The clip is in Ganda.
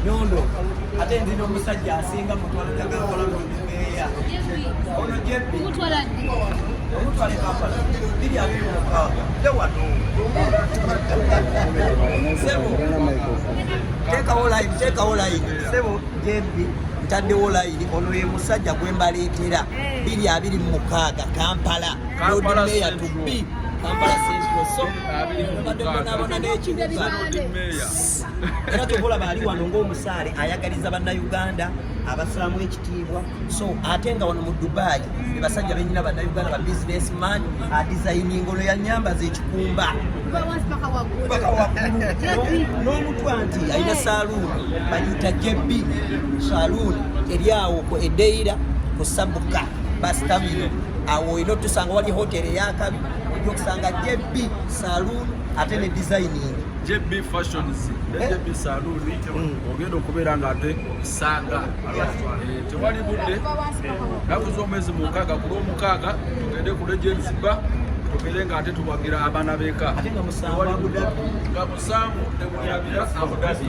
Nyondo ate nzino omusajja asinga mutwala Kampala n'omumeeya ono JB omutwala Kampala biri abiri mu mukaaga de wano sebo teekawo layini sebo JB ntaddewo layini ono ye musajja gwe mbaleetera 226 Kampala n'odumeeya tubbi Kampala Central so abadde n'ekibuga era tobola baali wano ng'omusaale ayagaliza bannayuganda abasalamu ekitiibwa so ate nga wano mu Dubai be basajja bennyina bannayuganda ba businessman adesigning ono yanyambaza ekikumba paka waggulu n'omutwa nti alina saaluuni bayita JB saaluuni eri awo edeira ku Sabuka bastamino awo olina otusanga wali hoteri eyakabi ojja okusanga JB saloon ate ne designing JB fashions JB saloon ogenda okubeera nga ate sanga tewali budde nakuza omwezi mukaaga ku lwomukaaga tugende ku Legends Bar tugende nga ate tuwagira abaana b'eka ate nga musanvu ne munyabira Abu Dhabi